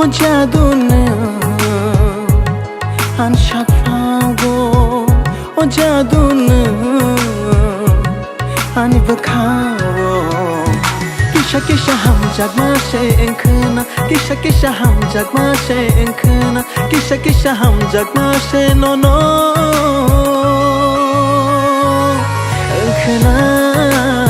o jadunu anshafago o jadunu anibakhawo kisha kisha ham jagma shenkna kisha ham jagma shenkna kisha ham jagma she no no khna